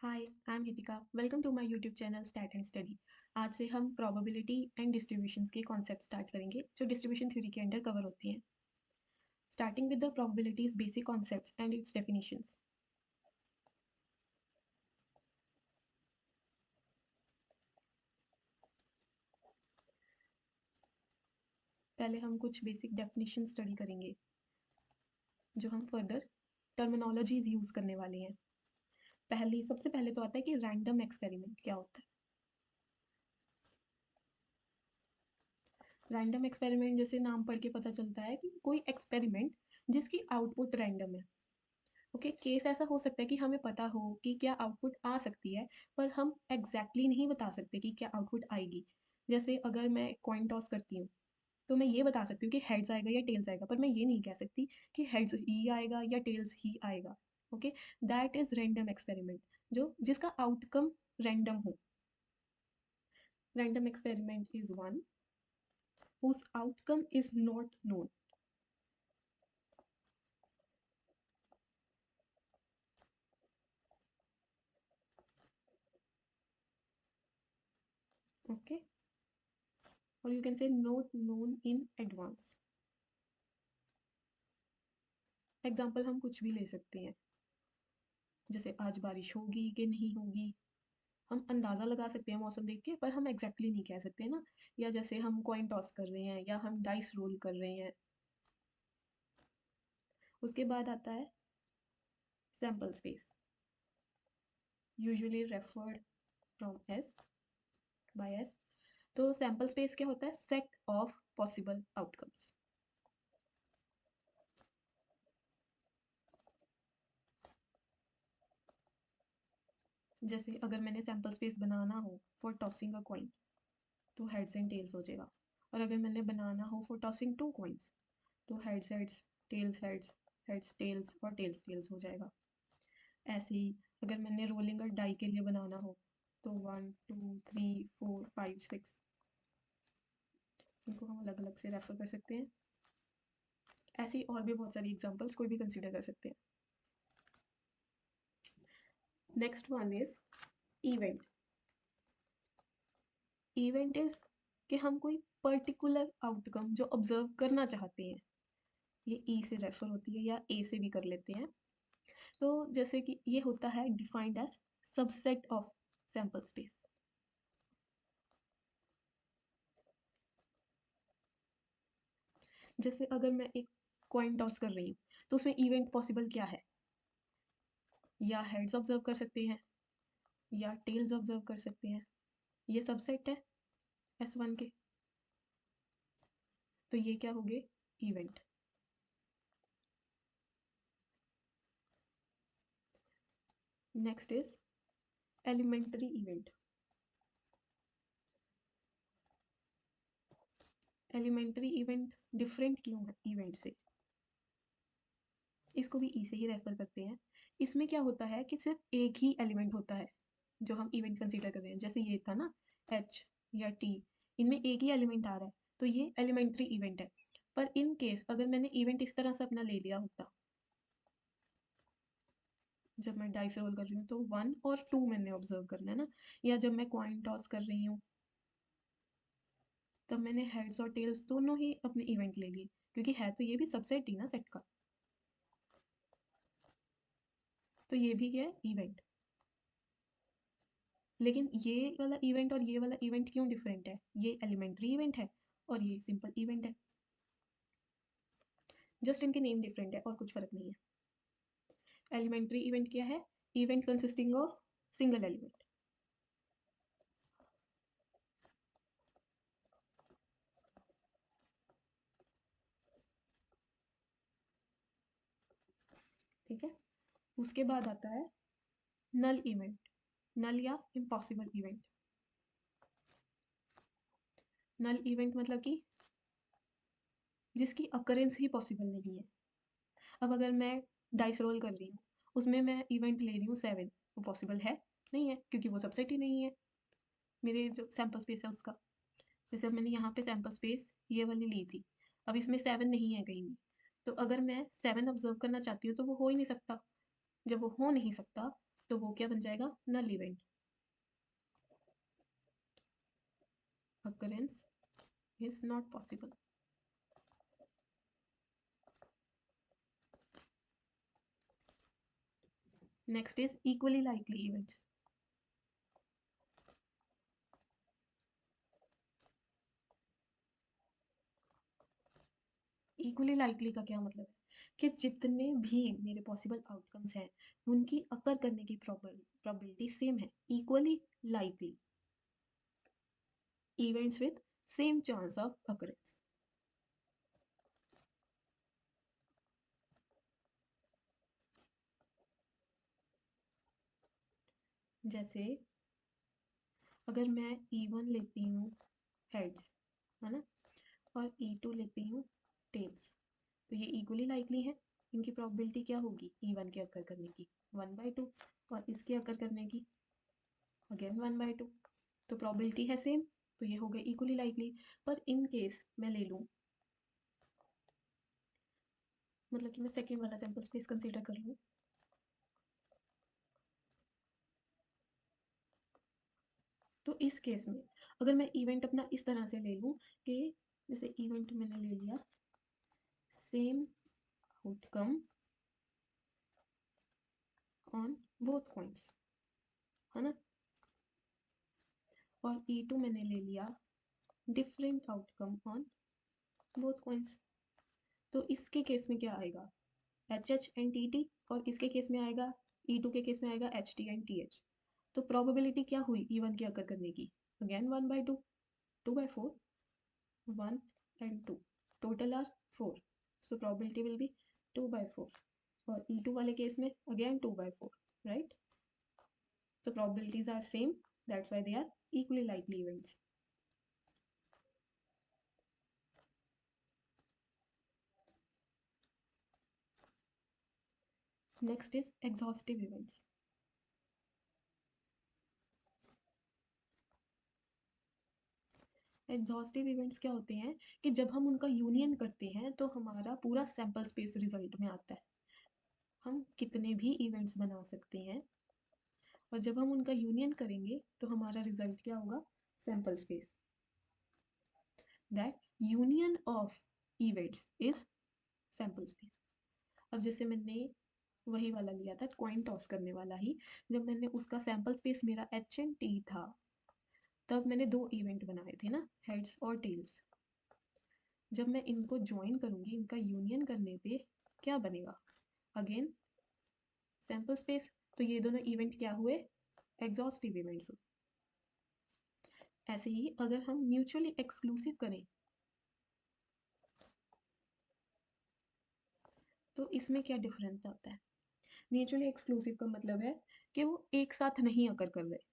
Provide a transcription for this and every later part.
Hi, I am Hitika. Welcome to my YouTube channel stat and study. आज से हम probability and distributions के concept start करेंगे जो डिस्ट्रीब्यूशन थ्योरी के अंडर कवर होते हैं। Starting with the probability's basic concepts and its definitions. पहले हम कुछ बेसिक डेफिनेशन स्टडी करेंगे जो हम फर्दर टर्मिनोलॉजीज यूज करने वाले हैं। सबसे पहले तो आता है कि रैंडम एक्सपेरिमेंट क्या होता है। रैंडम एक्सपेरिमेंट जैसे नाम पढ़ के पता चलता है कि कोई एक्सपेरिमेंट जिसकी आउटपुट रैंडम है। ओके, केस ऐसा हो सकता है कि हमें पता हो कि क्या आउटपुट आ सकती है, पर हम एग्जैक्टली नहीं बता सकते कि क्या आउटपुट आएगी। जैसे अगर मैं कॉइन टॉस करती हूँ तो मैं ये बता सकती हूँ कि हेड्स आएगा या टेल्स आएगा, पर मैं ये नहीं कह सकती कि हेड्स ही आएगा या टेल्स ही आएगा। Okay, that is random experiment जो जिसका आउटकम रैंडम हो। Random experiment is one whose outcome is not known. Okay, or you can say not known in advance. Example हम कुछ भी ले सकते हैं, जैसे आज बारिश होगी कि नहीं होगी। हम अंदाज़ा लगा सकते हैं मौसम देख के, पर हम एग्जैक्टली नहीं कह सकते ना। या जैसे हम कॉइन टॉस कर रहे हैं या हम डाइस रोल कर रहे हैं। उसके बाद आता है sample space, usually referred from S by S. तो सैम्पल स्पेस क्या होता है? Set of possible outcomes. जैसे अगर मैंने सैम्पल स्पेस बनाना हो फॉर टॉसिंग अ कॉइन तो हेड्स एंड टेल्स हो जाएगा। और अगर मैंने बनाना हो फॉर टॉसिंग टू कॉइन्स तो heads heads, tails heads, heads tails और टेल्स टेल्स हो जाएगा। ऐसे ही अगर मैंने रोलिंग और डाई के लिए बनाना हो तो 1 2 3 4 5 6, इनको हम अलग अलग से रेफर कर सकते हैं। ऐसी और भी बहुत सारी एग्जांपल्स कोई भी कंसीडर कर सकते हैं। Next one is event. Event is कि हम कोई पर्टिकुलर आउटकम जो ऑब्जर्व करना चाहते हैं, ये ई से रेफर होती है या ए से भी कर लेते हैं। तो जैसे कि ये होता है defined as subset of sample space. जैसे अगर मैं एक कॉइन टॉस कर रही हूँ तो उसमें इवेंट पॉसिबल क्या है? या हेड्स ऑब्जर्व कर सकते हैं या टेल्स ऑब्जर्व कर सकते हैं। ये सबसेट है S1 के, तो ये क्या हो गए? Event. Next is elementary event. Elementary event different क्यों है इवेंट से? इसको भी ई से ही रेफर करते हैं। इसमें क्या होता है कि सिर्फ एक ही एलिमेंट होता है जो हम इवेंट कंसीडर कर रहे हैं। जैसे ये था ना H या T, इनमें एक ही एलिमेंट आ रहा है तो ये एलिमेंट्री इवेंट है। पर इन केस अगर मैंने इवेंट इस तरह से अपना ले लिया होता, जब मैं डाइस रोल कर रही हूँ तो 1 और 2 मैंने ऑब्जर्व करना है ना, या जब मैं कॉइन टॉस कर रही हूँ तब मैंने हेड्स और टेल्स दोनों ही अपने इवेंट ले लिए, क्योंकि है तो ये भी सबसेट ही ना सेट का। तो ये भी क्या है? इवेंट। लेकिन ये वाला इवेंट और ये वाला इवेंट क्यों डिफरेंट है? ये एलिमेंट्री इवेंट है और ये सिंपल इवेंट है। जस्ट इनके नेम डिफरेंट है और कुछ फर्क नहीं है। एलिमेंट्री इवेंट क्या है? Event consisting of single element. ठीक है, उसके बाद आता है नल इवेंट। नल या इम्पॉसिबल इवेंट। नल इवेंट मतलब कि जिसकी अकरेंस ही पॉसिबल नहीं है। अब अगर मैं डाइस रोल कर रही हूँ, उसमें मैं इवेंट ले रही हूँ 7, वो पॉसिबल है नहीं है क्योंकि वो सबसेट ही नहीं है मेरे जो सैम्पल स्पेस है उसका। जैसे अब मैंने यहाँ पे सैम्पल स्पेस ये वाली ली थी, अब इसमें 7 नहीं है कहीं भी, तो अगर मैं 7 ऑब्जर्व करना चाहती हूँ तो वो हो ही नहीं सकता। जब वो हो नहीं सकता तो वो क्या बन जाएगा, null event. occurrence is not possible. Next is equally likely events. Equally likely का क्या मतलब है कि जितने भी मेरे पॉसिबल आउटकम्स हैं उनकी अकर करने की प्रोबेबिलिटी सेम है, equally likely events with same chance of occurrence. जैसे अगर मैं E1 लेती हूँ हेड्स, है ना, और E2 लेती हूँ टेल्स, तो ये इक्वली लाइकली है। इनकी प्रोबेबिलिटी क्या होगी, E1 के अकर करने की 1/2 और इसके अकर करने की अगेन 1/2, तो प्रोबेबिलिटी है सेम, तो ये हो गई इक्वली लाइकली। पर इन केस मैं ले लूँ, मतलब कि मैं सेकेंड वाला सैम्पल स्पेस कंसीडर कर लूँ, तो इस केस में अगर मैं इवेंट अपना इस तरह से ले लूँ कि जैसे इवेंट मैंने ले लिया same outcome on both points, है ना, और E2 मैंने ले लिया different outcome on both points, तो इसके केस में क्या आएगा, HH एंड TT, और इसके केस में आएगा, E2 के केस में आएगा HT एंड TH। तो प्रोबेबिलिटी क्या हुई E1 के अकर करने की, again 1/2, 2/4, 1 and 2, total are 4, so probability will be 2/4, और E2 वाले केस में again 2/4, right? So probabilities are same, that's why they are equally likely events. Next is exhaustive events. Exhaustive events क्या होते हैं कि जब हम उनका यूनियन करते हैं तो हमारा पूरा सैंपल स्पेस रिजल्ट में आता है। हम कितने भी इवेंट्स बना सकते हैं और जब हम उनका यूनियन करेंगे तो हमारा रिजल्ट क्या होगा, sample space. That union of events is sample space. अब जैसे मैंने वही वाला लिया था कॉइन टॉस करने वाला ही, जब मैंने उसका सैंपल स्पेस मेरा H एंड T था, तब मैंने दो इवेंट बनाए थे ना, हेड्स और टेल्स। जब मैं इनको ज्वाइन करूंगी, इनका यूनियन करने पे क्या बनेगा, अगेन सैंपल स्पेस। तो ये दोनों इवेंट क्या हुए, एग्जॉस्टिव इवेंट्स। ऐसे ही अगर हम म्यूचुअली एक्सक्लूसिव करें तो इसमें क्या डिफरेंस आता है। म्यूचुअली एक्सक्लूसिव का मतलब है कि वो एक साथ नहीं अकर कर रहे,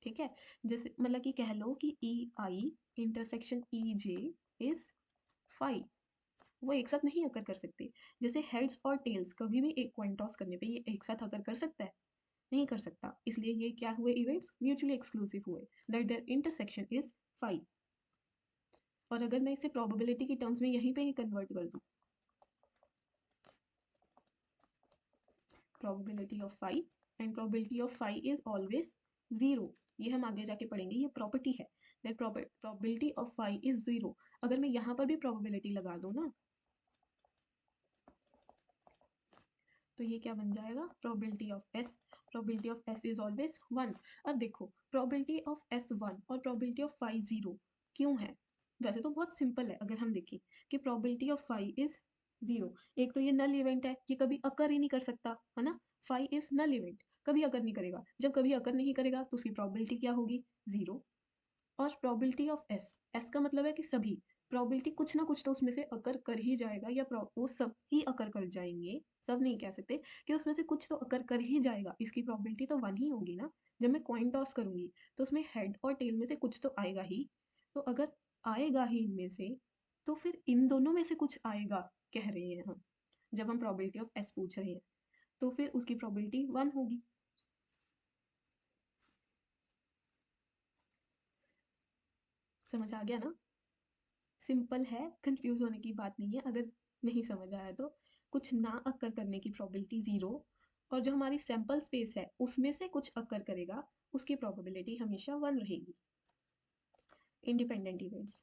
ठीक है, जैसे मतलब कि कह लो कि EI इंटरसेक्शन EJ इज 5, वो एक साथ नहीं अकर कर सकते। जैसे हेड्स और टेल्स कभी भी एक कॉइन टॉस करने पे ये एक साथ अकर कर सकता है, नहीं कर सकता, इसलिए ये क्या हुए, इवेंट्स म्यूचुअली एक्सक्लूसिव हुए, दैट देयर इंटरसेक्शन इज 5। और अगर मैं इसे प्रोबेबिलिटी की टर्म्स में यहीं पे ही कन्वर्ट कर दूं, probability of 5 and probability of 5 is always 0, ये हम आगे जाके पढ़ेंगे, ये प्रॉपर्टी है, दैट प्रोबेबिलिटी ऑफ 5 इज 0। अगर मैं यहाँ पर भी प्रोबेबिलिटी लगा दूं ना, तो ये क्या बन जाएगा, probability of S, probability of S is always 1। अब देखो प्रोबेबिलिटी ऑफ S 1 और प्रोबेबिलिटी ऑफ 5 0 क्यों है, वैसे तो बहुत सिंपल है, अगर हम देखें कि प्रोबेबिलिटी ऑफ 5 इज 0, एक तो ये नल इवेंट है, ये कभी अकर ही नहीं कर सकता, है ना, 5 इज नल इवेंट, कभी अकर नहीं करेगा, जब कभी अकर नहीं करेगा तो उसकी प्रोबेबिलिटी क्या होगी, 0। और प्रोबेबिलिटी ऑफ एस, एस का मतलब है कि सभी, प्रोबेबिलिटी कुछ ना कुछ तो उसमें से अकर कर ही जाएगा, या वो सब ही अकर कर जाएंगे, सब नहीं कह सकते, कि उसमें से कुछ तो अकर कर ही जाएगा, इसकी प्रोबेबिलिटी तो 1 ही होगी ना। जब मैं कॉइन टॉस करूंगी तो उसमें हेड और टेल में से कुछ तो आएगा ही, तो अगर आएगा ही इनमें से, तो फिर इन दोनों में से कुछ आएगा, कह रहे हैं हम, जब हम प्रोबेबिलिटी ऑफ एस पूछ रहे हैं, तो फिर उसकी प्रोबेबिलिटी 1 होगी। समझ आ गया ना, सिंपल है, कंफ्यूज होने की बात नहीं है। अगर नहीं समझ आया तो कुछ ना अक्कर करने की प्रोबेबिलिटी 0 और जो हमारी सैंपल स्पेस है उसमें से कुछ अकर करेगा, उसकी प्रोबेबिलिटी हमेशा 1 रहेगी। इंडिपेंडेंट इवेंट्स,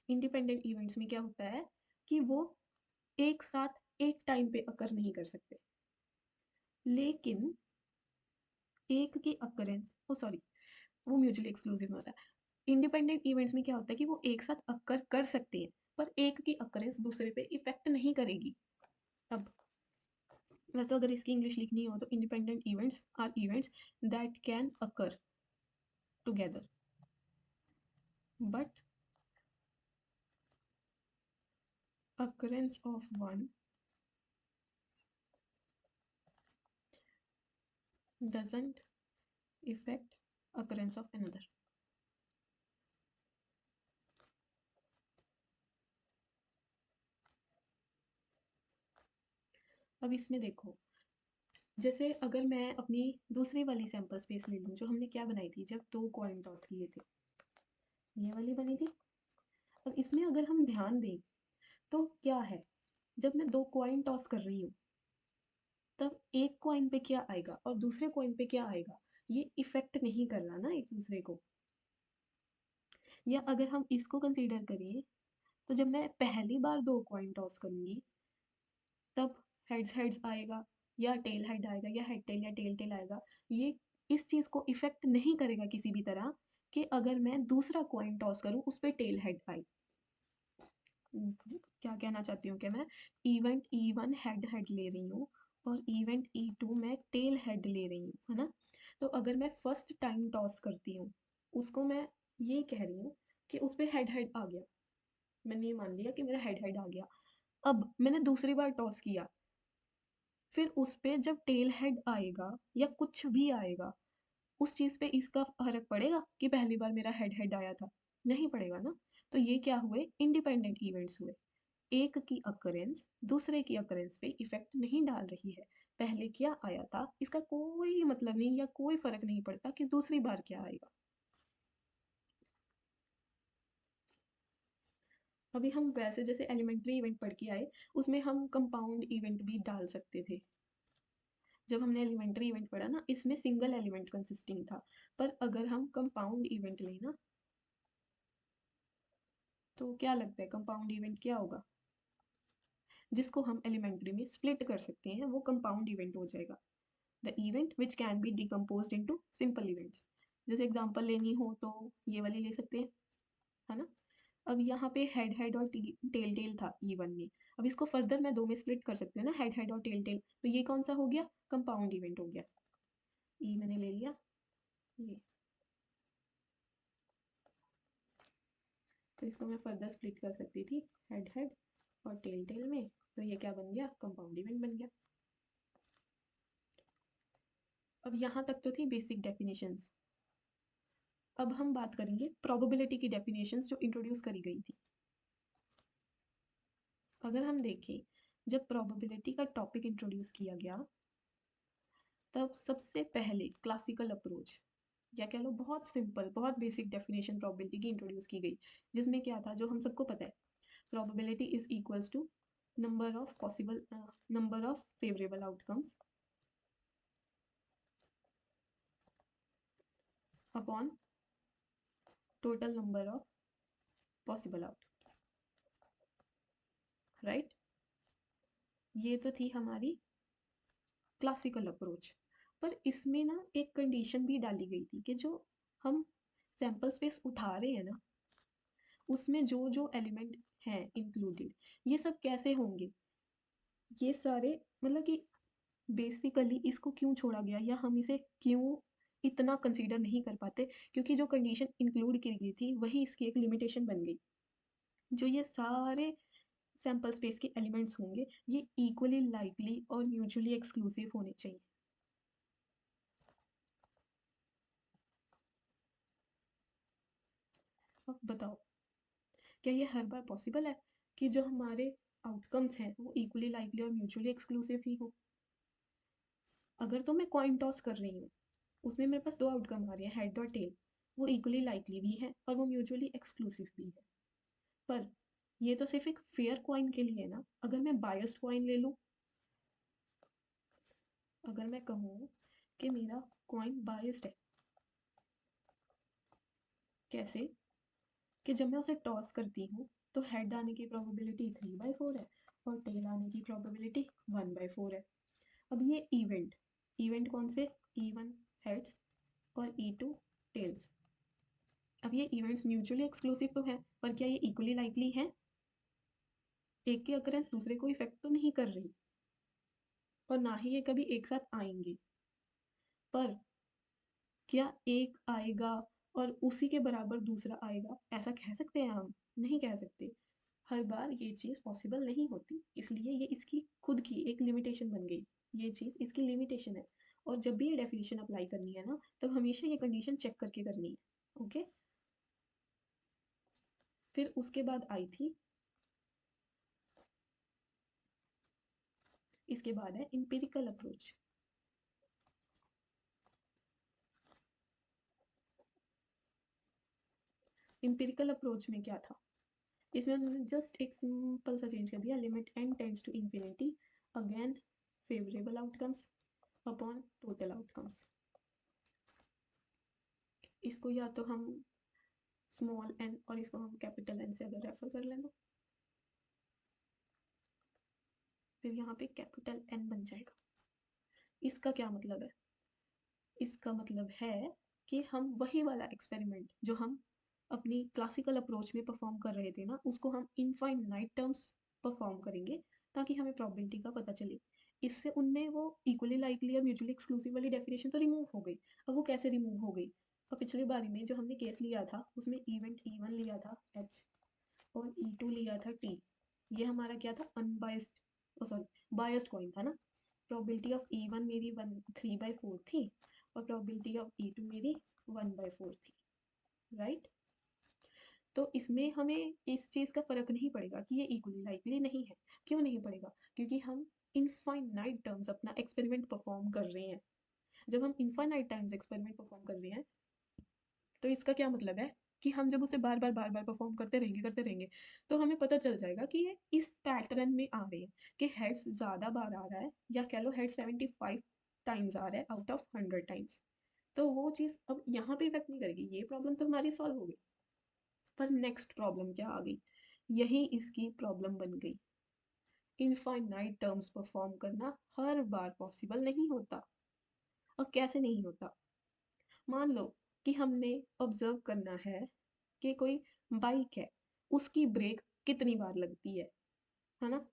इंडिपेंडेंट इवेंट्स में क्या होता है कि वो एक साथ एक टाइम पे अकर नहीं कर सकते, लेकिन एक की अकरेंस, ओ सॉरी, वो म्यूचुअली एक्सक्लूसिव में होता है। इंडिपेंडेंट इवेंट्स में क्या होता है कि वो एक साथ अकर कर सकते हैं, पर एक की अकरेंस दूसरे पे इफेक्ट नहीं करेगी। अब वैसे अगर इसकी इंग्लिश लिखनी हो तो independent events are events that can occur together but occurrence of one doesn't affect occurrence of another। अब इसमें देखो, जैसे अगर मैं अपनी दूसरी वाली सैंपल स्पेस ले लूँ जो हमने क्या बनाई थी जब 2 कॉइन टॉस किए थे, ये वाली बनी थी। अब इसमें अगर हम ध्यान दें तो क्या है, जब मैं 2 कॉइन टॉस कर रही हूँ तब एक कॉइन पे क्या आएगा और दूसरे कॉइन पे क्या आएगा, ये इफेक्ट नहीं कर रहा ना एक दूसरे को। या अगर हम इसको कंसीडर करें तो जब मैं पहली बार 2 कॉइन टॉस करूंगी तब हेड्स हेड्स आएगा या टेल हेड आएगा या हेड टेल या टेल टेल आएगा। ये इस चीज़ को इफेक्ट नहीं करेगा किसी भी तरह कि अगर मैं दूसरा कॉइन टॉस करूं उस पर टेल हेड आए। क्या कहना चाहती हूँ कि मैं इवेंट E1 हेड हेड ले रही हूँ और इवेंट E2 मैं टेल हेड ले रही हूँ, है ना। तो अगर मैं फर्स्ट टाइम टॉस करती हूँ उसको मैं ये कह रही हूँ कि उस पर हेड हेड आ गया, मैंने ये मान लिया कि मेरा हेड हेड आ गया। अब मैंने दूसरी बार टॉस किया, फिर उस पे जब टेल हेड आएगा या कुछ भी आएगा उस चीज़ पे इसका फर्क पड़ेगा कि पहली बार मेरा हेड हेड आया था, नहीं पड़ेगा ना। तो ये क्या हुए, इंडिपेंडेंट इवेंट्स हुए। एक की अकरेंस दूसरे की अकरेंस पे इफेक्ट नहीं डाल रही है। पहले क्या आया था इसका कोई मतलब नहीं या कोई फर्क नहीं पड़ता कि दूसरी बार क्या आएगा। अभी हम वैसे जैसे एलिमेंट्री इवेंट पढ़ के आए उसमें हम कंपाउंड इवेंट भी डाल सकते थे। जब हमने एलिमेंट्री इवेंट पढ़ा ना इसमें सिंगल एलिमेंट कंसिस्टिंग था, पर अगर हम कंपाउंड इवेंट लें ना तो क्या लगता है कंपाउंड इवेंट क्या होगा, जिसको हम एलिमेंट्री में स्प्लिट कर सकते हैं वो कंपाउंड इवेंट हो जाएगा। The event which can be decompose into simple events. जैसे एग्जांपल लेनी हो तो ये वाली ले सकते हैं, है ना। अब यहाँ पे हेड हेड और टेल टेल था E1 में, अब इसको फर्दर मैं 2 में स्प्लिट कर सकती हूँ ना, हेड हेड और टेल टेल, तो ये कौन सा हो गया, कंपाउंड इवेंट हो गया। ई मैंने ले लिया ये, तो इसको मैं फर्दर स्प्लिट कर सकती थी हेड हेड और टेल टेल में, तो ये क्या बन गया, कंपाउंड इवेंट बन गया। अब यहाँ तक तो थी बेसिक डेफिनेशंस। अब हम बात करेंगे प्रोबेबिलिटी की डेफिनेशंस जो इंट्रोड्यूस करी गई थी। अगर हम देखें जब प्रोबेबिलिटी का टॉपिक इंट्रोड्यूस किया गया तब सबसे पहले क्लासिकल अप्रोच या कह लो बहुत सिंपल बहुत बेसिक डेफिनेशन प्रोबेबिलिटी की इंट्रोड्यूस की गई, जिसमें क्या था जो हम सबको पता है, probability is equals to number of favourable outcomes upon total number of possible outcomes, right. ये तो थी हमारी क्लासिकल अप्रोच। पर इसमें ना एक कंडीशन भी डाली गई थी कि जो हम सैंपल स्पेस उठा रहे हैं ना उसमें जो जो एलिमेंट हैं इंक्लूडेड ये सब कैसे होंगे, ये सारे मतलब कि बेसिकली इसको क्यों छोड़ा गया या हम इसे क्यों इतना कंसीडर नहीं कर पाते, क्योंकि जो कंडीशन इंक्लूड की गई थी वही इसकी एक लिमिटेशन बन गई। जो ये सारे सैंपल स्पेस के एलिमेंट्स होंगे ये इक्वली लाइकली और म्यूचुअली एक्सक्लूसिव होने चाहिए। अब बताओ क्या ये हर बार पॉसिबल है कि जो हमारे आउटकम्स हैं वो इक्वली लाइकली और म्यूचुअली एक्सक्लूसिव ही हो। अगर तो मैं कॉइन टॉस कर रही हूँ उसमें मेरे पास 2 आउटकम आ रहे हैं हेड और टेल, वो इक्वली लाइकली भी है और वो म्यूचुअली एक्सक्लूसिव भी है। पर ये तो सिर्फ एक फेयर कॉइन के लिए है ना। अगर मैं बायस्ड कॉइन ले लूँ, अगर मैं कहूँ कि मेरा कॉइन बायस्ड है, कैसे कि जब मैं उसे टॉस करती हूँ तो हेड आने की प्रोबेबिलिटी 3/4 है और टेल आने की प्रोबेबिलिटी 1/4 है। अब ये इवेंट इवेंट कौन से, E1 हेड्स और E2 टेल्स। अब ये इवेंट्स म्यूचुअली एक्सक्लूसिव तो है, पर क्या ये इक्वली लाइकली हैं? एक की अकरेंस दूसरे को इफेक्ट तो नहीं कर रही, और ना ही ये कभी एक साथ आएंगे। पर क्या एक आएगा और उसी के बराबर दूसरा आएगा, ऐसा कह सकते हैं हम? नहीं कह सकते। हर बार ये चीज़ पॉसिबल नहीं होती, इसलिए ये इसकी खुद की एक लिमिटेशन बन गई। ये चीज़ इसकी लिमिटेशन है, और जब भी ये डेफिनेशन अप्लाई करनी है ना, तब हमेशा ये कंडीशन चेक करके करनी है। ओके, फिर उसके बाद आई थी, इसके बाद है एम्पिरिकल अप्रोच। एम्पिरिकल अप्रोच में क्या था, इसमें उन्होंने जस्ट एक सिंपल सा चेंज कर दिया, limit n tends to infinity, again favourable outcomes upon total outcomes. इसको या तो हम स्मॉल n और इसको हम कैपिटल N से अगर रेफर कर लें तो फिर यहाँ पे कैपिटल N बन जाएगा। इसका क्या मतलब है? इसका मतलब है कि हम वही वाला एक्सपेरिमेंट जो हम अपनी क्लासिकल अप्रोच में परफॉर्म कर रहे थे ना, उसको हम इनफाइनाइट टर्म्स परफॉर्म करेंगे, ताकि हमें प्रोबेबिलिटी का पता चले। इससे उनने वो इक्वली लाइकली या म्यूचुअली एक्सक्लूसिव वाली डेफिनेशन तो रिमूव हो गई। अब वो कैसे रिमूव हो गई? और पिछली बारी में जो हमने केस लिया था उसमें इवेंट E1 लिया था H और E2 लिया था T। ये हमारा क्या था, अनबायस्ड, सॉरी बायस्ड कॉइन था ना। प्रोबेबिलिटी ऑफ E1 मेरी 3/4 थी और प्रोबेबिलिटी ऑफ E2 मेरी 1/4 थी, राइट। तो इसमें हमें इस चीज़ का फ़र्क नहीं पड़ेगा कि ये इक्वली लाइकली नहीं है। क्यों नहीं पड़ेगा? क्योंकि हम इनफाइनाइट टर्म्स अपना एक्सपेरिमेंट परफॉर्म कर रहे हैं। जब हम इनफाइनाइट टाइम्स एक्सपेरिमेंट परफॉर्म कर रहे हैं, तो इसका क्या मतलब है कि हम जब उसे बार बार परफॉर्म करते रहेंगे, तो हमें पता चल जाएगा कि ये इस पैटर्न में आ रहे हैं, कि हेड्स ज़्यादा बार आ रहा है, या कह लो हेड 75 टाइम्स आ रहा है आउट ऑफ 100 टाइम्स। तो वो चीज़ अब यहाँ पे इफेक्ट नहीं करेगी, ये प्रॉब्लम तो हमारी सॉल्व हो गई। पर नेक्स्ट प्रॉब्लम क्या आ गई, यही इसकी प्रॉब्लम बन गई। इनफाइनाइट टर्म्स परफॉर्म करना हर बार पॉसिबल नहीं होता। और कैसे नहीं होता? मान लो कि हमने ऑब्जर्व करना है कि कोई बाइक है, उसकी ब्रेक कितनी बार लगती है ना।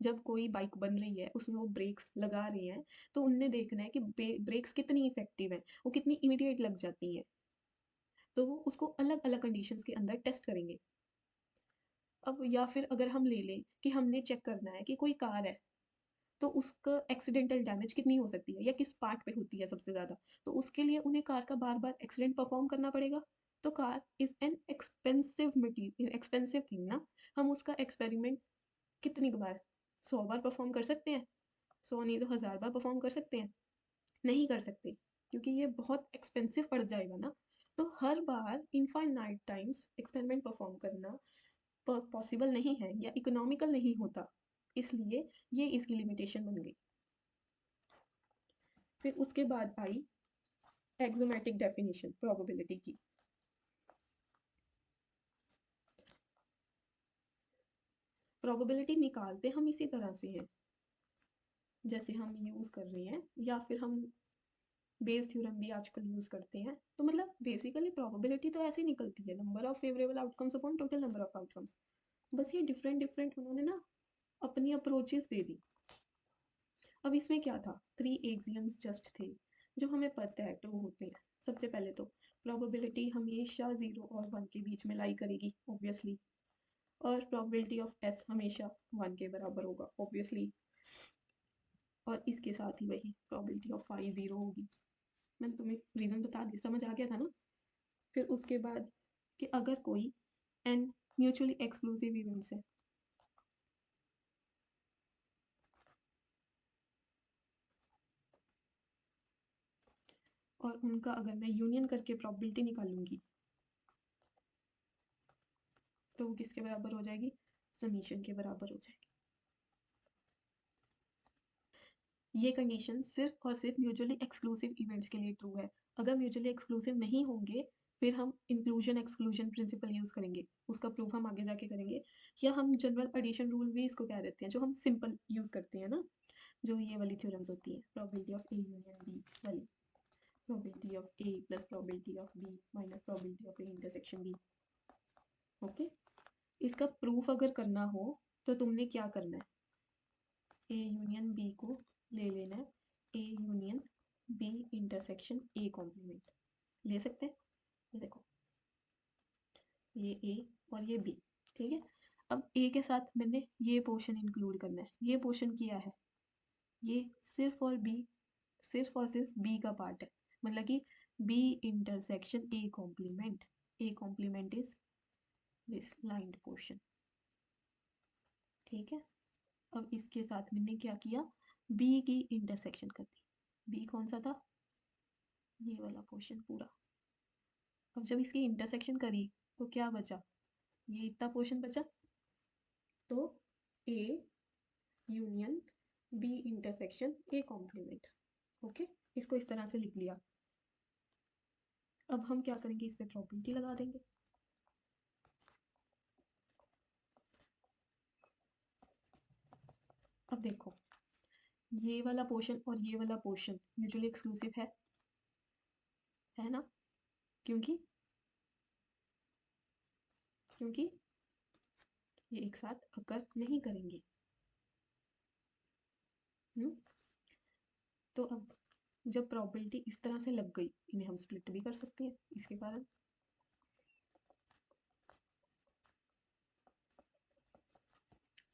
जब कोई बाइक बन रही है उसमें वो ब्रेक्स लगा रहे हैं, तो उनने देखना है कि ब्रेक्स कितनी इफेक्टिव है, वो कितनी इमीडिएट लग जाती हैं। तो वो उसको अलग अलग कंडीशंस के अंदर टेस्ट करेंगे। अब या फिर अगर हम ले लें कि हमने चेक करना है कि कोई कार है, तो उसका एक्सीडेंटल डैमेज कितनी हो सकती है या किस पार्ट पे होती है सबसे ज़्यादा, तो उसके लिए उन्हें कार का बार बार एक्सीडेंट परफॉर्म करना पड़ेगा। तो car is an expensive material, expensive thing ना। हम उसका एक्सपेरिमेंट कितनी बार, 100 बार परफॉर्म कर सकते हैं? 100 नहीं तो 1000 बार परफॉर्म कर सकते हैं? नहीं कर सकते, क्योंकि ये बहुत एक्सपेंसिव पड़ जाएगा ना। तो हर बार इनफाइनाइट टाइम्स एक्सपेरिमेंट परफॉर्म करना पॉसिबल नहीं है या इकोनॉमिकल नहीं होता, इसलिए ये इसकी लिमिटेशन बन गई। फिर उसके बाद आई एक्सोमेटिक डेफिनेशन प्रोबेबिलिटी की। प्रोबेबिलिटी निकालते हम इसी तरह से हैं जैसे हम यूज़ कर रहे हैं, या फिर हम बेस थ्योरम भी आजकल यूज़ करते हैं। तो मतलब बेसिकली प्रोबेबिलिटी तो ऐसे ही निकलती है, number of favourable outcomes upon total number of outcomes. बस ये डिफरेंट डिफरेंट उन्होंने ना अपनी अप्रोचेस दे दी। अब इसमें क्या था, 3 एक्सियम्स जस्ट थे जो हमें पता है ट्रू होते हैं। सबसे पहले तो प्रोबेबिलिटी हमेशा 0 और 1 के बीच में लाई करेगी ऑब्वियसली, और प्रोबेबिलिटी ऑफ एस हमेशा 1 के बराबर होगा ऑब्वियसली, और इसके साथ ही वही प्रोबेबिलिटी ऑफ फाई 0 होगी। मैंने तुम्हें रीज़न बता दिया, समझ आ गया था ना। फिर उसके बाद कि अगर कोई एन म्यूचुअली एक्सक्लूसिव इवेंट्स है, और उनका अगर मैं यूनियन करके प्रोबेबिलिटी निकालूंगी, तो वो किसके बराबर हो जाएगी, समीशन के बराबर हो जाएगी। ये कंडीशन सिर्फ और सिर्फ म्यूचुअली एक्सक्लूसिव इवेंट्स के लिए ट्रू है। अगर म्यूचुअली एक्सक्लूसिव नहीं होंगे फिर हम इंक्लूजन एक्सक्लूजन प्रिंसिपल यूज़ करेंगे, उसका प्रूफ हम आगे जाके करेंगे। या हम जनरल एडिशन रूल भी इसको कह देते हैं, जो हम सिंपल यूज़ करते हैं ना, जो ये वाली थ्योरम्स होती है, probability of A union B वाली, probability of A plus probability of B minus probability of A intersection B. Okay, इसका प्रूफ अगर करना हो तो तुमने क्या करना है, ए यूनियन बी को ले लेना है, A union B intersection A complement ले सकते हैं। ये देखो, ये ए और ये बी, ठीक है। अब ए के साथ मैंने ये पोर्शन इंक्लूड करना है, ये पोर्शन किया है, ये सिर्फ और सिर्फ बी का पार्ट है, मतलब कि B intersection A complement is this lined portion, ठीक है। अब इसके साथ मैंने क्या किया, बी की इंटरसेक्शन कर दी। बी कौन सा था, ये वाला पोर्शन पूरा। अब जब इसकी इंटरसेक्शन करी तो क्या बचा, ये इतना पोर्शन बचा। तो A union B intersection A complement, okay, इसको इस तरह से लिख लिया। अब हम क्या करेंगे, इस पे प्रोबेबिलिटी लगा देंगे। अब देखो, ये वाला पोर्शन और ये वाला पोर्शन म्यूचुअली एक्सक्लूसिव है ना, क्योंकि क्योंकि ये एक साथ अकर नहीं करेंगे। तो अब जब प्रोबेबिलिटी इस तरह से लग गई, इन्हें हम स्प्लिट भी कर सकते हैं इसके कारण।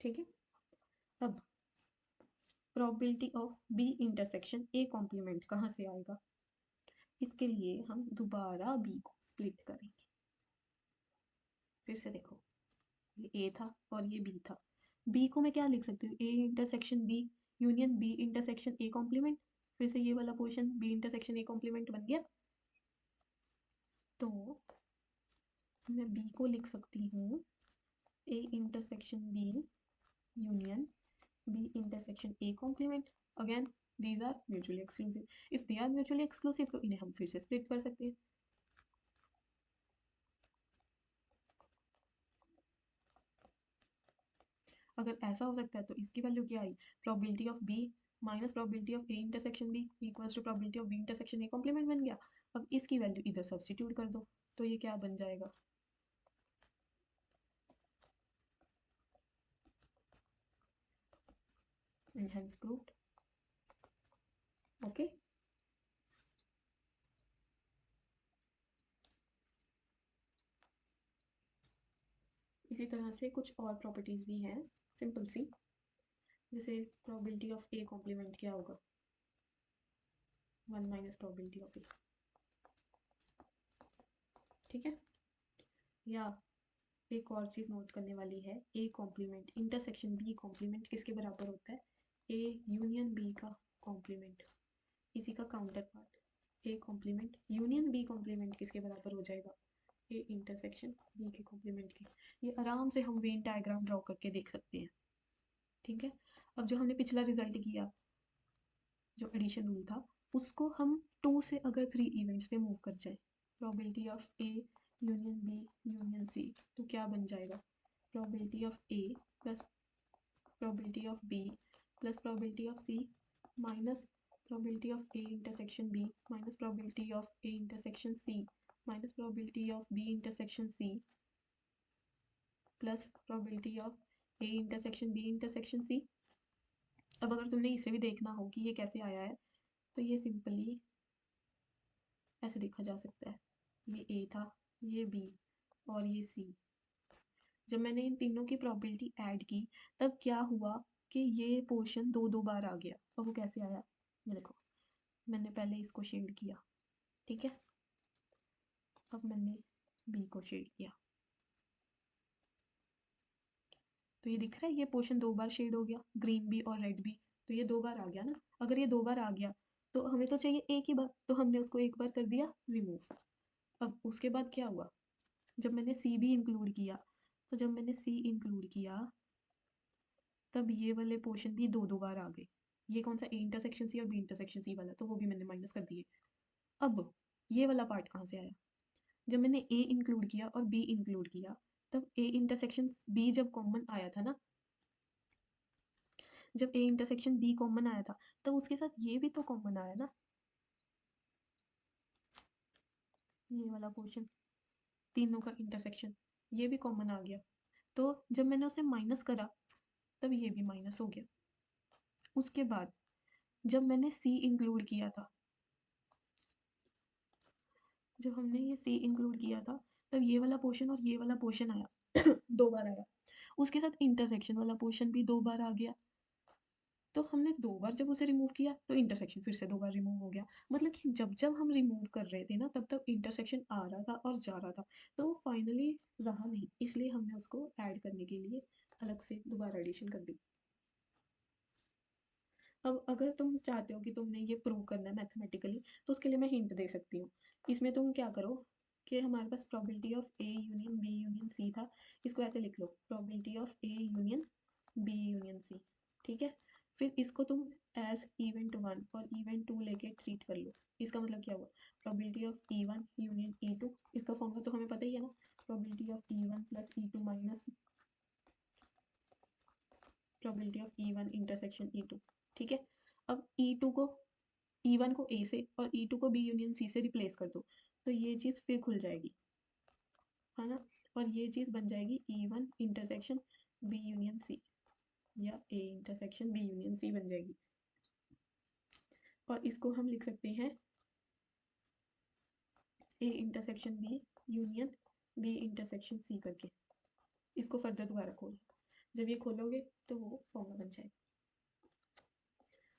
ठीक है, अब probability of B intersection A complement कहाँ से आएगा, इसके लिए हम दोबारा बी को स्प्लिट करेंगे। फिर से देखो, ये ए था और ये बी था, बी को मैं क्या लिख सकती हूँ, A intersection B union B intersection A complement. फिर से ये वाला portion B intersection A complement बन गया। तो मैं बी को लिख सकती हूँ A intersection B union B intersection A complement. Again these are mutually exclusive, if they are mutually exclusive तो इन्हें हम फिर से स्प्लिट कर सकते हैं। अगर ऐसा हो सकता है तो इसकी वैल्यू क्या आई, probability of B minus probability of A intersection B equals to probability of B intersection A complement बन गया। अब इसकी वैल्यू इधर सब्स्टिट्यूट कर दो, तो ये क्या बन जाएगा, हेंस प्रूव्ड। ओके, इसी तरह से कुछ और प्रॉपर्टीज भी हैं सिंपल सी, जैसे प्रोबेबिलिटी ऑफ ए कॉम्प्लीमेंट क्या होगा, 1 माइनस प्रोबेबिलिटी ऑफ ए, ठीक है। या एक और चीज़ नोट करने वाली है, A complement intersection B complement किसके बराबर होता है, ए यूनियन बी का कॉम्प्लीमेंट, इसी का counterpart A complement union B complement किसके बराबर हो जाएगा, ए इंटरसेक्शन बी के कॉम्प्लीमेंट की। ये आराम से हम वेन डायग्राम ड्रॉ करके देख सकते हैं, ठीक है। अब जो हमने पिछला रिजल्ट किया, जो एडिशन रूल था, उसको हम 2 से अगर 3 इवेंट्स पे मूव कर जाए, probability of A union B union C, तो क्या बन जाएगा, probability of A plus probability of B plus probability of C minus probability of A intersection B minus probability of A intersection C minus probability of B intersection C plus probability of A intersection B intersection C. अब अगर तुमने इसे भी देखना हो कि ये कैसे आया है, तो ये सिंपली ऐसे देखा जा सकता है, ये ए था, ये बी और ये सी। जब मैंने इन तीनों की प्रोबेबिलिटी ऐड की तब क्या हुआ कि ये पोर्शन दो दो बार आ गया। और वो कैसे आया, ये देखो, मैंने पहले इसको शेड किया, ठीक है, अब मैंने बी को शेड किया, तो ये दिख रहा है, ये पोर्शन दो बार शेड हो गया, ग्रीन भी और रेड भी, तो ये दो बार आ गया ना। अगर ये दो बार आ गया तो हमें तो चाहिए एक ही बार, तो हमने उसको एक बार कर दिया रिमूव। अब उसके बाद क्या हुआ, जब मैंने सी भी इंक्लूड किया तो जब मैंने सी इंक्लूड किया तब ये वाले पोर्शन भी दो दो बार आ गए। ये कौन सा, ए इंटरसेक्शन सी और बी इंटरसेक्शन सी वाला, तो वो भी मैंने माइनस कर दिए। अब ये वाला पार्ट कहाँ से आया, जब मैंने ए इंक्लूड किया और बी इंक्लूड किया तब ए इंटरसेक्शन बी जब कॉमन आया था ना, जब ए इंटरसेक्शन बी कॉमन आया था तब उसके साथ ये भी तो कॉमन आया ना, ये वाला पोर्शन, तीनों का इंटरसेक्शन, ये भी कॉमन आ गया। तो जब मैंने उसे माइनस करा तब ये भी माइनस हो गया। उसके बाद जब मैंने सी इंक्लूड किया था, जब हमने ये सी इंक्लूड किया था तब ये वाला पोर्शन और ये वाला पोर्शन आया दो बार आया। उसके साथ इंटरसेक्शन वाला पोर्शन भी दो बार आ गया। तो हमने दो बार जब उसे रिमूव किया तो इंटरसेक्शन फिर से दो बार रिमूव हो गया। मतलब कि जब जब हम रिमूव कर रहे थे ना तब तब इंटरसेक्शन आ रहा था और जा रहा था, तो वो फाइनली रहा नहीं, इसलिए हमने उसको ऐड करने के लिए अलग से दोबारा एडिशन कर दी। अब अगर तुम चाहते हो कि तुमने ये प्रूव करना है मैथमेटिकली तो उसके लिए मैं हिंट दे सकती हूँ। इसमें तुम क्या करो कि हमारे पास probability of A union B union C था, इसको ऐसे लिख लो, probability of A union B union C. ठीक है, फिर इसको तुम एज इवेंट वन और इवेंट टू लेके ट्रीट कर लो। इसका मतलब क्या हुआ, probability of E one union E two, इसका फॉर्मूला तो हमें पता ही है ना, probability of E one plus E two minus probability of E one intersection E two. ठीक है, अब ई2 को, ई1 को ए से और ई2 को बी यूनियन सी से रिप्लेस कर दो, तो ये चीज़ फिर खुल जाएगी, है ना, और ये चीज़ बन जाएगी E one intersection B union C, या A intersection B union C बन जाएगी। और इसको हम लिख सकते हैं A intersection B union B intersection C करके। इसको फर्दर दोबारा खोलो, जब ये खोलोगे तो वो फॉर्मूला बन जाएगा।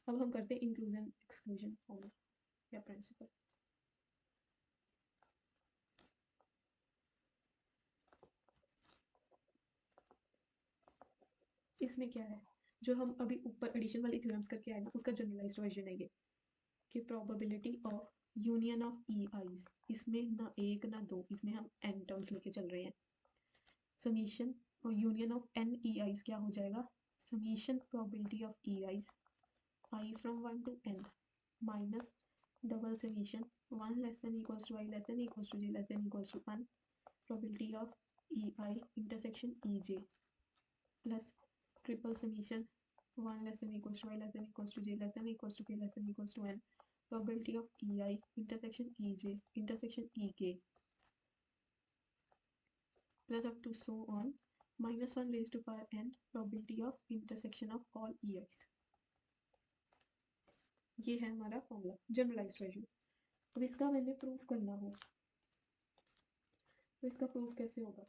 अब हम करते हैं इंक्लूजन एक्सक्लूजन फॉर्मूला या प्रिंसिपल। इसमें क्या है, जो हम अभी ऊपर एडिशन वाले थ्योरम्स करके आए ना उसका जनरलाइज्ड वर्जन है ये, कि probability of union of E eyes, इसमें ना एक ना दो, इसमें हम एन टर्म्स लेके चल रहे हैं। समीशन और union of n E i's क्या हो जाएगा, summation probability of E i's i from 1 to n minus double summation 1 less than equals to i less than equals to j less than equals to 1 probability of E I intersection E j plus triple summation 1 less than equals to I less than equals to j less than equals to k less than equals to n probability of ei intersection ej intersection ek plus up to so on minus 1 raised to power n probability of intersection of all ei's। ये है हमारा formula generalised version. अब इसका मैंने proof करना हो तो इसका प्रूफ कैसे होगा,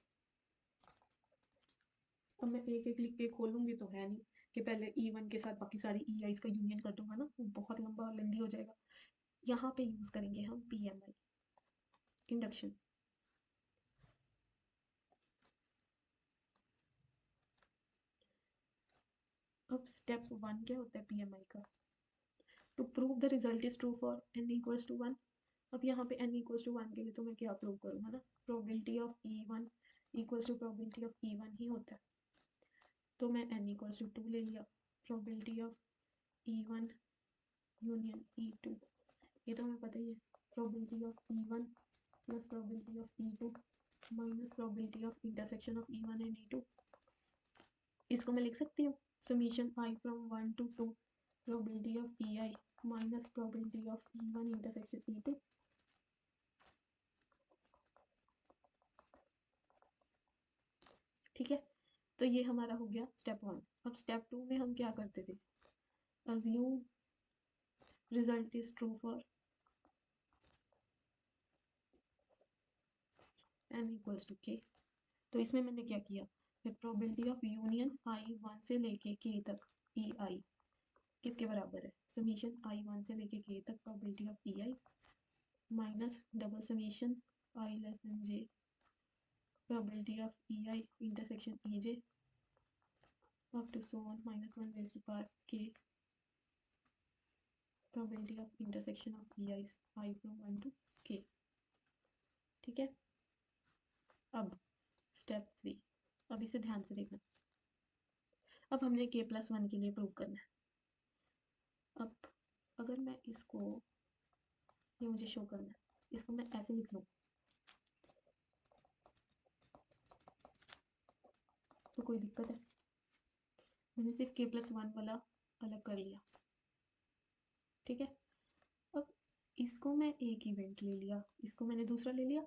अब मैं एक एक लिख के खोलूंगी तो है नहीं कि पहले E1 के साथ बाकी सारी ई आईज का यूनियन कर दूंगा ना, वो बहुत लंबा और लेंदी हो जाएगा। यहाँ पे यूज करेंगे हम PMI इंडक्शन। अब स्टेप वन क्या होता है PMI का, to prove the result is true for n equals to 1। अब यहाँ पे n इक्वल्स टू 1 के लिए तो मैं क्या प्रूव करूँगा ना, probability of E1 equals to probability of E1 ही होता है, तो मैं n इक्वल्स टू 2 ले लिया, probability of E1 union E2, ये तो हमें पता ही है, probability of E1 plus probability of E2 minus probability of intersection of E1 and E2। इसको मैं लिख सकती हूँ summation I from 1 to 2 probability of E i minus probability of E1 intersection E2। ठीक है, तो ये हमारा हो गया स्टेप वन। अब स्टेप टू में हम क्या करते थे, assume result is true for n equals to k। तो इसमें मैंने क्या किया, प्रोबेबिलिटी ऑफ यूनियन I1 से लेके k तक ई आई किसके बराबर है, समीशन I1 से लेके k तक probability of E i minus double summation I less than j probability of E I intersection E J up to so on minus 1 raised to power k probability of intersection of ei's I from 1 to k। ठीक है, अब step three, अब इसे ध्यान से देखना। अब हमने k+1 के लिए प्रूव करना है। अब अगर मैं इसको, ये मुझे शो करना है, इसको मैं ऐसे लिख लूँ तो कोई दिक्कत है? मैंने सिर्फ k+1 वाला अलग कर लिया, ठीक है। अब इसको मैं एक इवेंट ले लिया, इसको मैंने दूसरा ले लिया।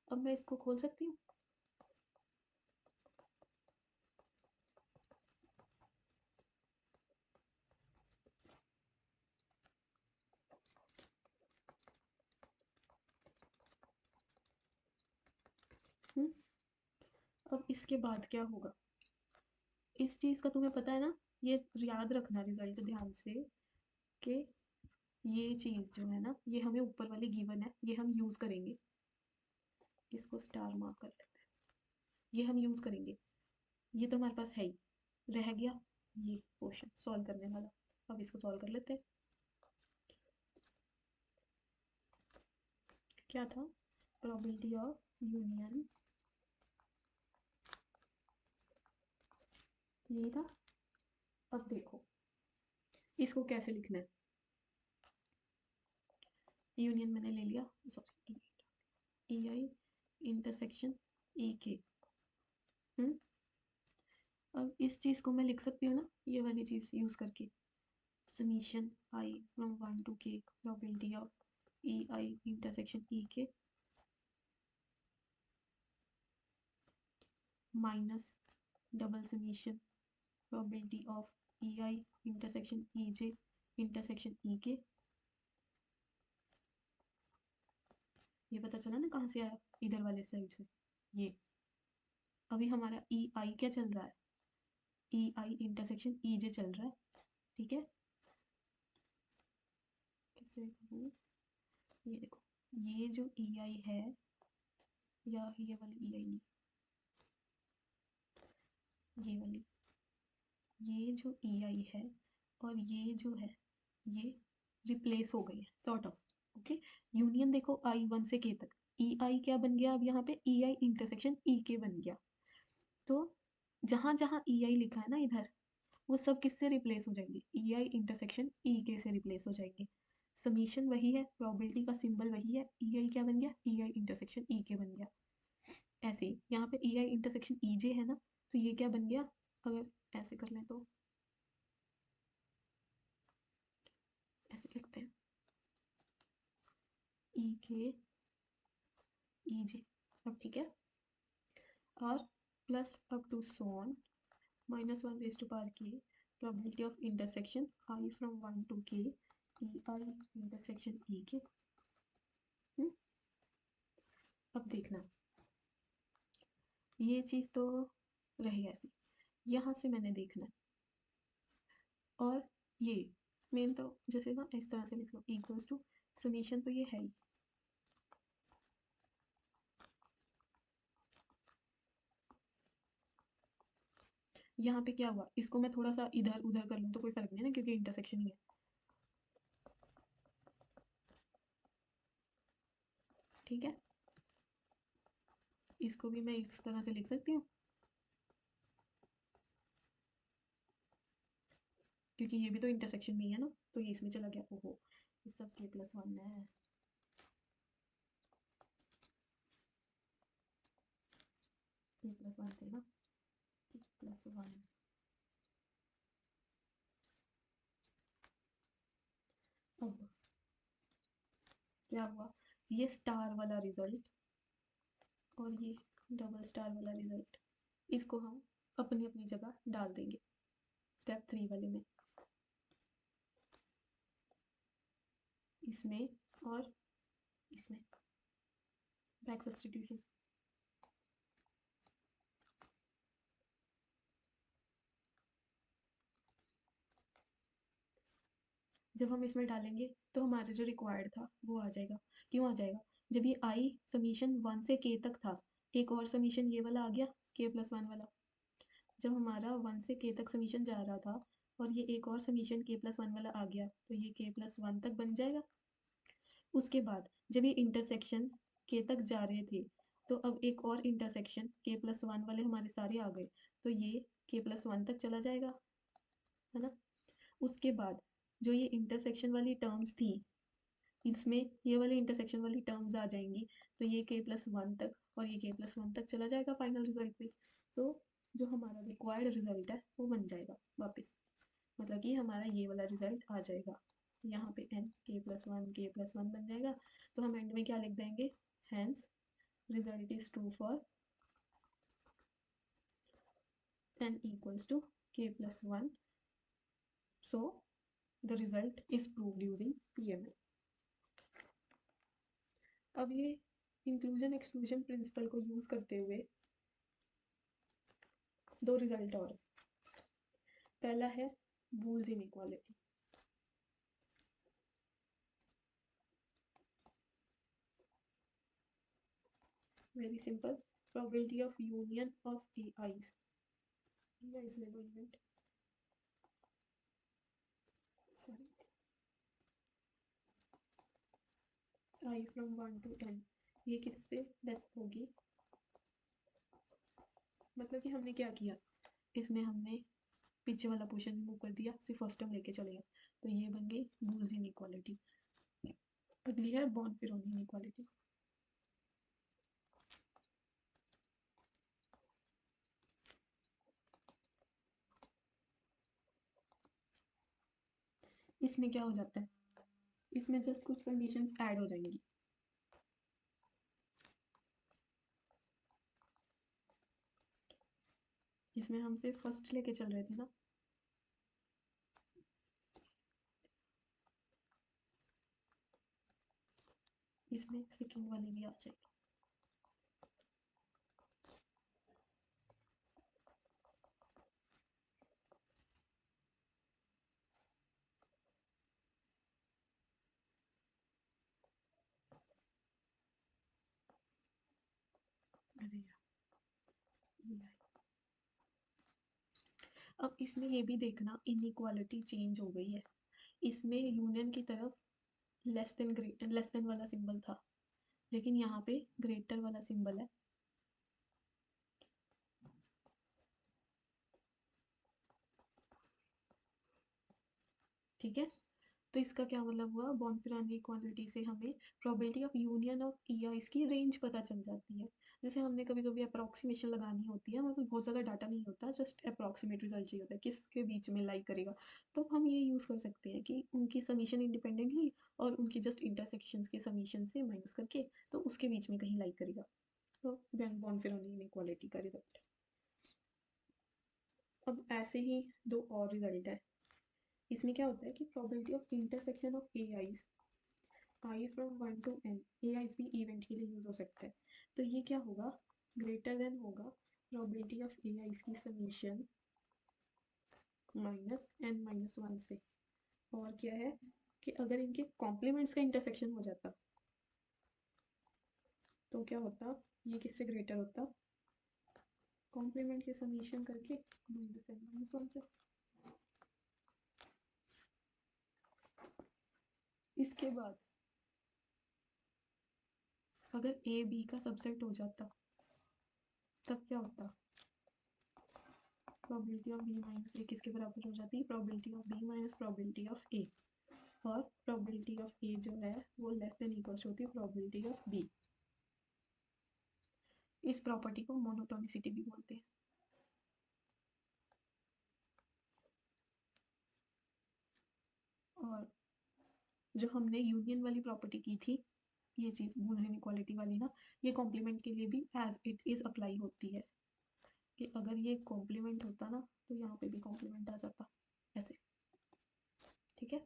अब मैं इसको खोल सकती हूँ? अब इसके बाद क्या होगा, इस चीज़ का तुम्हें पता है ना, ये याद रखना रिजल्ट ध्यान से, कि ये चीज़ जो है ना, ये हमें ऊपर वाली गिवन है, ये हम यूज़ करेंगे। इसको स्टार मार्क कर लेते हैं, ये हम यूज़ करेंगे। ये तो हमारे पास है ही, रह गया ये क्वेश्चन सॉल्व करने वाला। अब इसको सॉल्व कर लेते हैं। क्या था? प्रोबेबिलिटी ऑफ यूनियन, यही था। अब देखो इसको कैसे लिखना है। यूनियन मैंने ले लिया, सॉरी, ई आई इंटरसेक्शन ई के। अब इस चीज़ को मैं लिख सकती हूँ ना, ये वाली चीज़ यूज़ करके, summation I from 1 to k probability of E I intersection E K minus double summation probability of E I intersection E J intersection E K. ये पता चला ना कहाँ से आया? इधर वाले साइड से। ये अभी हमारा ई आई क्या चल रहा है? ई आई इंटरसेक्शन ई जे चल रहा है, ठीक है। कैसे करूँ? ये देखो, ये जो ई आई है, या ये वाली ई आई नहीं, ये वाली, ये जो ई आई है और ये जो है, ये रिप्लेस हो गई है सॉर्ट ऑफ, ओके। यूनियन देखो आई 1 से के तक, ई आई क्या बन गया अब यहाँ पे? ई आई इंटरसेक्शन ई के बन गया। तो जहाँ जहाँ ई आई लिखा है ना इधर, वो सब किससे रिप्लेस हो जाएंगे? ई आई इंटरसेक्शन ई के से रिप्लेस हो जाएंगे। समीशन वही है, प्रोबेबिलिटी का सिंबल वही है, ई आई क्या बन गया? ई आई इंटरसेक्शन ई के बन गया। ऐसे ही यहाँ पे ई आई इंटरसेक्शन ई जे है ना, तो ये क्या बन गया? अगर ऐसे कर लें तो ऐसे लिखते हैं, ई के ई जे। अब ठीक है, और plus up to so on minus 1 raise to power K probability of intersection I from 1 to k E I intersection E K. अब देखना, ये चीज़ तो रही ऐसी, यहाँ से मैंने देखना है। और ये मेन तो जैसे ना इस तरह से लिख लो, इक्वल्स टू समीशन, तो ये है ही। यहाँ पे क्या हुआ, इसको मैं थोड़ा सा इधर उधर कर लूँ तो कोई फर्क नहीं है ना, क्योंकि इंटरसेक्शन ही है, ठीक है। इसको भी मैं इस तरह से लिख सकती हूँ, क्योंकि ये भी तो इंटरसेक्शन में ही है ना, तो ये इसमें चला गया। ओहो, इस सब k+1 है। k+1 थे ना, k+1। अब क्या हुआ, ये स्टार वाला रिजल्ट और ये डबल स्टार वाला रिजल्ट, इसको हम अपनी अपनी जगह डाल देंगे स्टेप 3 वाले में, इसमें और इसमें, बैक सब्स्टिट्यूशन। जब हम इसमें डालेंगे तो हमारे जो रिक्वायर्ड था वो आ जाएगा। क्यों आ जाएगा? जब ये आई समीशन 1 से k तक था, एक और समीशन ये वाला आ गया, k+1 वाला। जब हमारा 1 से k तक समीशन जा रहा था और ये एक और समीशन k+1 वाला आ गया, तो ये k+1 तक बन जाएगा। उसके बाद जब ये इंटरसेक्शन k तक जा रहे थे, तो अब एक और इंटरसेक्शन k+1 वाले हमारे सारे आ गए, तो ये k+1 तक चला जाएगा, है ना। उसके बाद जो ये इंटरसेक्शन वाली टर्म्स थी, इसमें ये वाली इंटरसेक्शन वाली टर्म्स आ जाएंगी, तो ये k+1 तक और ये k+1 तक चला जाएगा फाइनल रिजल्ट में। तो जो हमारा रिक्वायर्ड रिजल्ट है वो बन जाएगा वापस, मतलब कि हमारा ये वाला रिजल्ट आ जाएगा, यहाँ पे n k+1 बन जाएगा। तो हम एंड में क्या लिख देंगे, hence result is true for n equals to k+1, so the result is proved using PML। अब ये इंक्लूजन एक्सक्लूजन प्रिंसिपल को यूज करते हुए दो रिजल्ट और, पहला है Boole's inequality. Very simple, probability of union of AIs, AIs level event, sorry, I from 1 to n, ये किससे लेस होगी, मतलब कि हमने क्या किया, इसमें हमने पीछे वाला पोर्शन रिमूव कर दिया, सिर्फ फर्स्ट टर्म लेके चले गए, तो ये बन गई बूल्स इनइक्वालिटी। अगली है बॉर्न-फेरोनी इनइक्वालिटी। इसमें क्या हो जाता है, इसमें जस्ट कुछ कंडीशंस ऐड हो जाएंगी। इसमें हम सिर्फ फर्स्ट लेके चल रहे थे ना, इसमें सेकंड वाली भी आ जाएगी। अरे यार, अब इसमें ये भी देखना, इनइक्वालिटी चेंज हो गई है, इसमें यूनियन की तरफ लेस देन वाला सिंबल था, लेकिन यहाँ पे ग्रेटर वाला सिंबल है। ठीक है, तो इसका क्या मतलब हुआ, बॉर्न-फेरोनी इक्वालिटी से हमें probability of union of EIs की रेंज पता चल जाती है। जैसे हमने कभी कभी अप्रॉक्सीमेशन लगानी होती है, मतलब बहुत ज़्यादा डाटा नहीं होता, जस्ट अप्रॉक्सीमेट रिजल्ट चाहिए होता है किसके बीच में लाई करेगा, तो हम ये यूज़ कर सकते हैं कि उनकी समीशन इंडिपेंडेंटली और उनकी जस्ट इंटरसेक्शंस के समीशन से माइनस करके, तो उसके बीच में कहीं लाई करेगा, तो बॉर्न-फेरोनी इनइक्वालिटी का रिजल्ट। अब ऐसे ही दो और रिजल्ट है, इसमें क्या होता है कि probability of intersection of AIs, I from 1 to n, AIs भी इवेंट के लिए यूज हो सकता है, तो ये क्या होगा, ग्रेटर देन होगा प्रोबेबिलिटी ऑफ AIs की समीशन -n-1 से, और क्या है कि अगर इनके कॉम्प्लीमेंट्स का इंटरसेक्शन हो जाता तो क्या होता, ये किससे ग्रेटर होता, कॉम्प्लीमेंट के समीशन करके -n-1 से। इसके बाद अगर A B का सबसेट हो जाता तब क्या होता, probability of B minus A किसके बराबर हो जाती है, probability of B minus probability of A, और प्रोबेबिलिटी ऑफ A जो है वो लेस देन इक्वल्स होती है प्रोबेबिलिटी ऑफ B। इस प्रॉपर्टी को मोनोटोनिसिटी भी बोलते हैं। और जो हमने यूनियन वाली प्रॉपर्टी की थी, ये चीज़ बूल्स इनइक्वालिटी वाली ना, ये कॉम्प्लीमेंट के लिए भी एज इट इज़ अप्लाई होती है, कि अगर ये कॉम्प्लीमेंट होता ना तो यहाँ पे भी कॉम्प्लीमेंट आ जाता ऐसे। ठीक है,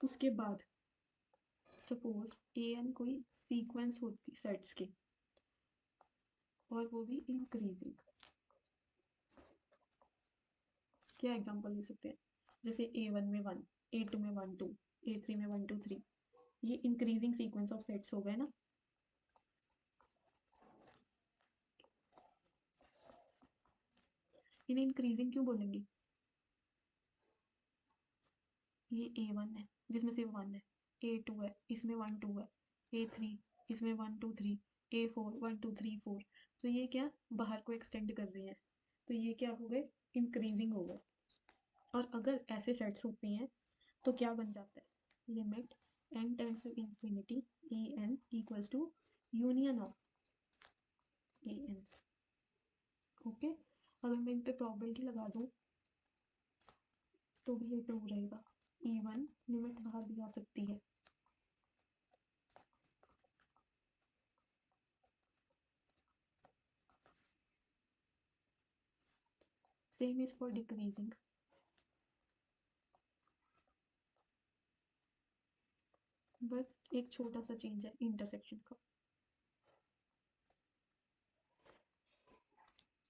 उसके बाद सपोज AN कोई सीक्वेंस होती सेट्स की, और वो भी इंक्रीजिंग, क्या एग्जांपल ले सकते हैं, जैसे A1 में 1, A2 में 1 2, A3 में 1 2 3, ये इंक्रीजिंग सीक्वेंस ऑफ सेट्स हो गए ना। इन्हें इंक्रीजिंग क्यों बोलेंगे, ये A1 है जिसमें से 1 है, A2 है, इसमें 1 2 है, A3 इसमें 1 2 3, A4 1 2 3 4, तो ये क्या बाहर को एक्सटेंड कर रहे हैं, तो ये क्या हो गए इंक्रीजिंग हो गए। और अगर ऐसे सेट्स होते हैं तो क्या बन जाता है, limit n tends to infinity a n equals to union of a n. Okay, अगर मैं इन पे प्रोबेबिलिटी लगा दूं तो भी ये ट्रू रहेगा, इवन लिमिट बाहर भी आ सकती है। Same is for decreasing, but एक छोटा सा चेंज है इंटरसेक्शन का।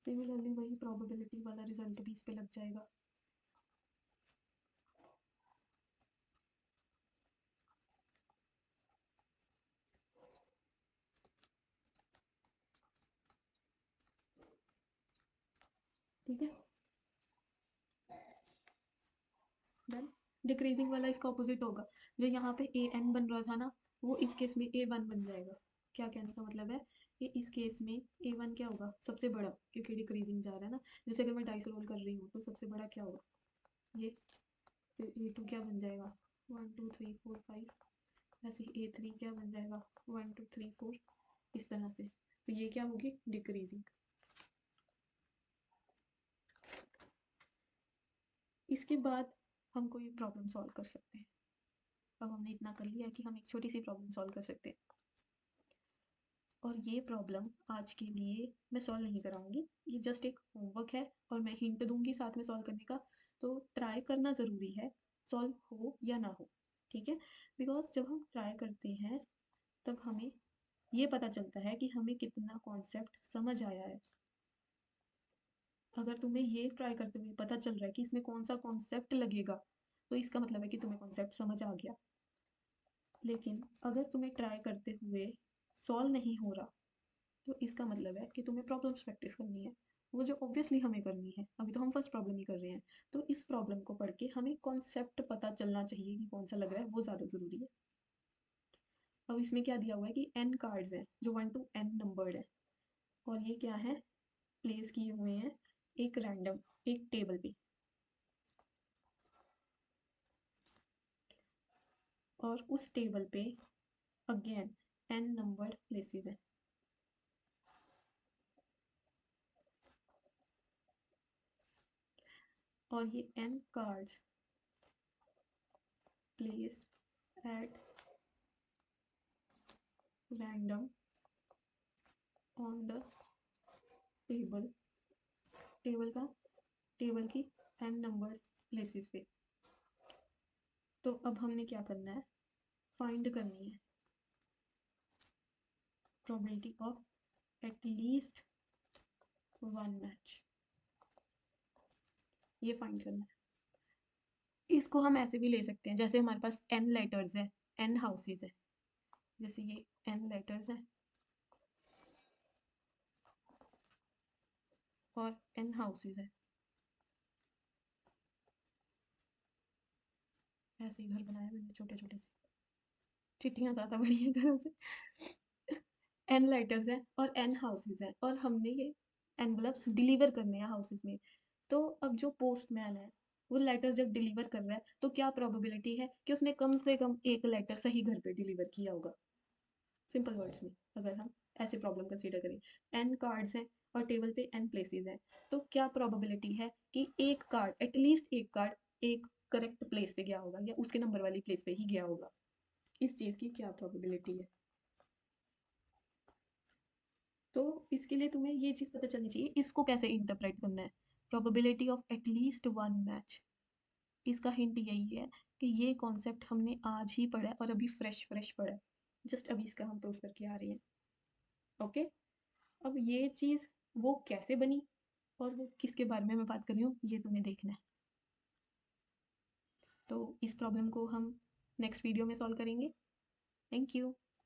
सिमिलरली वही प्रोबेबिलिटी वाला रिजल्ट भी इस पे लग जाएगा। ठीक है, डन। डिक्रीजिंग वाला इसका ऑपोजिट होगा, जो यहाँ पे ए एन बन रहा था ना, वो इस केस में ए वन बन जाएगा। क्या कहने का मतलब है कि इस केस में ए वन क्या होगा, सबसे बड़ा, क्योंकि डिक्रीजिंग जा रहा है ना। जैसे अगर मैं डाइस रोल कर रही हूँ तो सबसे बड़ा क्या होगा ये, फिर ए टू क्या बन जाएगा 1 2 3 4 5, ऐसे ही ए थ्री क्या बन जाएगा 1 2 3 4, इस तरह से। तो ये क्या होगी डिक्रीजिंग। इसके बाद हम कोई प्रॉब्लम सॉल्व कर सकते हैं। अब हमने इतना कर लिया कि हम एक छोटी सी प्रॉब्लम सॉल्व कर सकते हैं, और ये प्रॉब्लम आज के लिए मैं सॉल्व नहीं कराऊंगी, ये जस्ट एक होमवर्क है और मैं हिंट दूंगी साथ में सॉल्व करने का। तो ट्राई करना ज़रूरी है, सॉल्व हो या ना हो, ठीक है। बिकॉज जब हम ट्राई करते हैं तब हमें ये पता चलता है कि हमें कितना कॉन्सेप्ट समझ आया है। अगर तुम्हें ये ट्राई करते हुए पता चल रहा है कि इसमें कौन सा कॉन्सेप्ट लगेगा, तो इसका मतलब है कि तुम्हें कॉन्सेप्ट समझ आ गया। लेकिन अगर तुम्हें ट्राई करते हुए सॉल्व नहीं हो रहा, तो इसका मतलब है कि तुम्हें प्रॉब्लम्स प्रैक्टिस करनी है, वो जो ऑब्वियसली हमें करनी है। अभी तो हम फर्स्ट प्रॉब्लम ही कर रहे हैं, तो इस प्रॉब्लम को पढ़ के हमें कॉन्सेप्ट पता चलना चाहिए कि कौन सा लग रहा है, वो ज़्यादा ज़रूरी है। अब इसमें क्या दिया हुआ है कि n कार्ड्स हैं जो 1 to n नंबर्ड है, और ये क्या है प्लेस किए हुए हैं एक रैंडम एक टेबल पे, और उस टेबल पे अगेन n नंबर्ड प्लेसेस हैं। और ये n cards placed at random on the table, table की n नंबर प्लेसेस पे। तो अब हमने क्या करना है, फाइंड करनी है probability of at least one match, ये फाइंड करना है। इसको हम ऐसे भी ले सकते हैं, जैसे हमारे पास n लेटर्स है, n हाउसेस है, जैसे ये n लेटर्स है और n हाउसेस है। ऐसे ही घर बनाए मैंने छोटे छोटे से, चिट्ठियाँ ज़्यादा बड़ी हैं घरों से। n लेटर्स हैं और n हाउसेस हैं, और हमने ये एनवलप्स डिलीवर करने हैं हाउसेस में। तो अब जो पोस्टमैन है वो लेटर जब डिलीवर कर रहा है, तो क्या प्रोबेबिलिटी है कि उसने कम से कम एक लेटर सही घर पे डिलीवर किया होगा। सिंपल वर्ड्स में अगर हम ऐसे प्रॉब्लम कंसीडर करें, n कार्ड्स हैं और टेबल पे n प्लेसेस हैं, तो क्या प्रोबेबिलिटी है कि एक कार्ड, एटलीस्ट एक कार्ड एक करेक्ट प्लेस पे गया होगा या उसके नंबर वाली प्लेस पे ही गया होगा, इस चीज़ की क्या प्रोबेबिलिटी है। तो इसके लिए तुम्हें ये चीज़ पता चलनी चाहिए इसको कैसे इंटरप्रेट करना है, probability of at least one match. इसका हिंट यही है कि ये कॉन्सेप्ट हमने आज ही पढ़ा है और अभी फ्रेश फ्रेश पढ़ा है, जस्ट अभी इसका हम प्रूफ करके आ रहे हैं। ओके, अब ये चीज़ वो कैसे बनी और वो किसके बारे में मैं बात कर रही हूँ, ये तुम्हें देखना है। तो इस प्रॉब्लम को हम नेक्स्ट वीडियो में सॉल्व करेंगे। Thank you.